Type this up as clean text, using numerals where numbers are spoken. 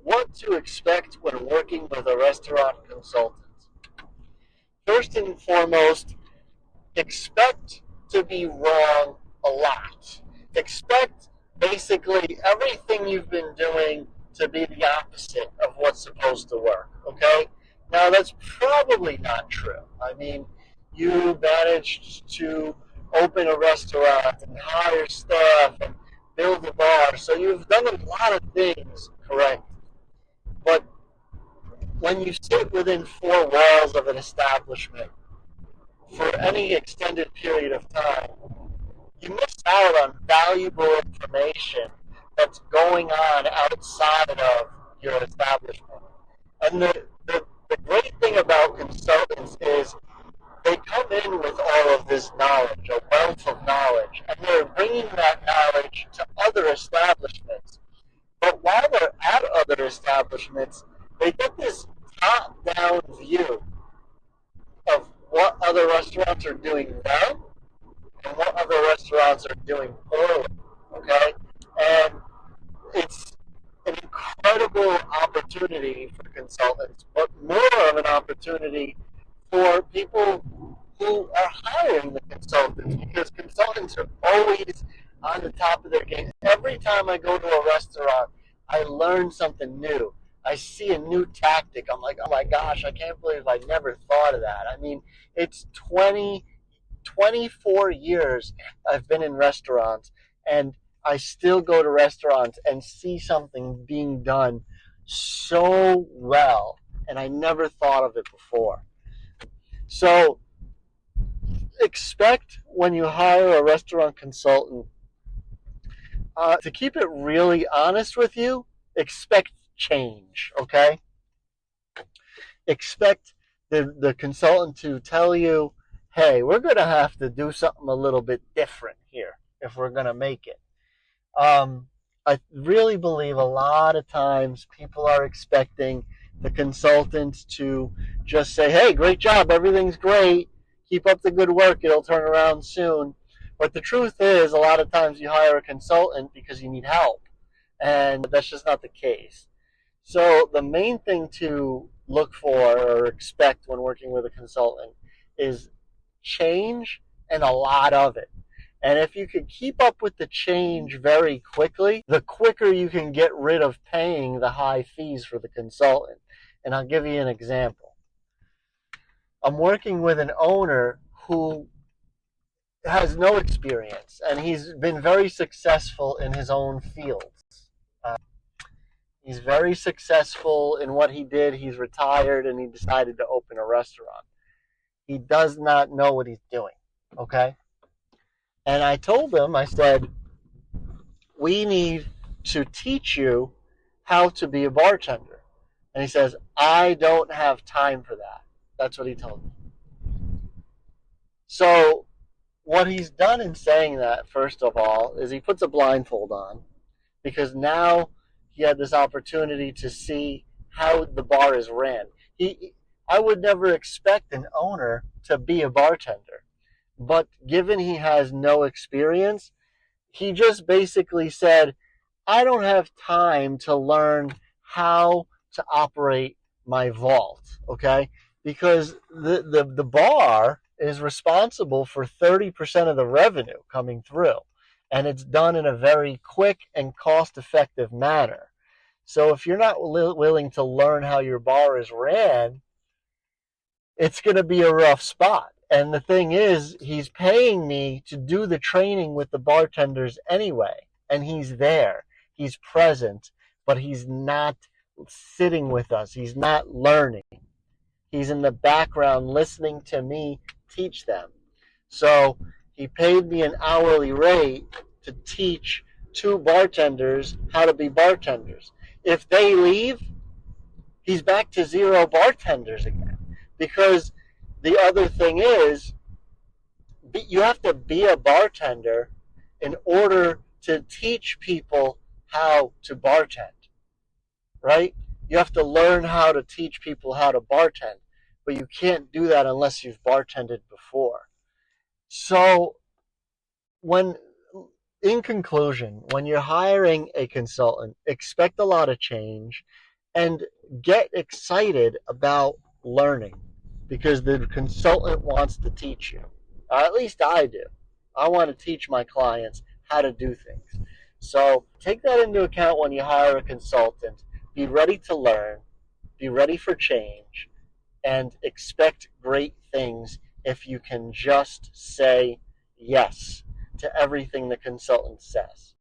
what to expect when working with a restaurant consultant. First and foremost, expect to be wrong a lot. Expect basically everything you've been doing to be the opposite of what's supposed to work, okay? Now, that's probably not true. I mean, you managed to open a restaurant and hire staff and build a bar, so you've done a lot of things correct. But when you sit within four walls of an establishment for any extended period of time, you miss out on valuable information that's going on outside of your establishment. And the great thing about consultants is they come in with all of this knowledge, a wealth of knowledge, and they're bringing that knowledge to other establishments. But while they're at other establishments, they get this top-down view of what other restaurants are doing well and what other restaurants are doing poorly. Okay, and it's an incredible opportunity for consultants, but more of an opportunity for people who are hiring the consultants, because consultants are always on the top of their game. Every time I go to a restaurant, I learn something new. I see a new tactic. I'm like, oh my gosh, I can't believe I never thought of that. I mean, it's 24 years I've been in restaurants, and I still go to restaurants and see something being done so well, and I never thought of it before. So expect when you hire a restaurant consultant, to keep it really honest with you, expect change, okay? Expect the consultant to tell you, hey, we're going to have to do something a little bit different here if we're going to make it. I really believe a lot of times people are expecting the consultant to just say, hey, great job, everything's great, keep up the good work, it'll turn around soon. But the truth is, a lot of times you hire a consultant because you need help, and that's just not the case. So the main thing to look for or expect when working with a consultant is change, and a lot of it. And if you can keep up with the change very quickly, the quicker you can get rid of paying the high fees for the consultant. And I'll give you an example. I'm working with an owner who has no experience, and he's been very successful in his own fields. Uh, he's very successful in what he did. He's retired, and he decided to open a restaurant. He does not know what he's doing, okay? And I told him, I said, we need to teach you how to be a bartender. And he says, I don't have time for that. That's what he told me. So what he's done in saying that, first of all, is he puts a blindfold on, because now he had this opportunity to see how the bar is ran. I would never expect an owner to be a bartender. But given he has no experience, he just basically said, I don't have time to learn how to operate my vault, okay? Because the bar is responsible for 30% of the revenue coming through. And it's done in a very quick and cost-effective manner. So if you're not willing to learn how your bar is ran, it's going to be a rough spot. And the thing is, he's paying me to do the training with the bartenders anyway. And he's there. He's present. But he's not sitting with us. He's not learning. He's in the background listening to me teach them. So he paid me an hourly rate to teach two bartenders how to be bartenders. If they leave, he's back to zero bartenders again. Because the other thing is, you have to be a bartender in order to teach people how to bartend, right? You have to learn how to teach people how to bartend, but you can't do that unless you've bartended before. So in conclusion, when you're hiring a consultant, expect a lot of change, and get excited about learning because the consultant wants to teach you. At least I do. I want to teach my clients how to do things. So take that into account when you hire a consultant. Be ready to learn, be ready for change, and expect great things if you can just say yes to everything the consultant says.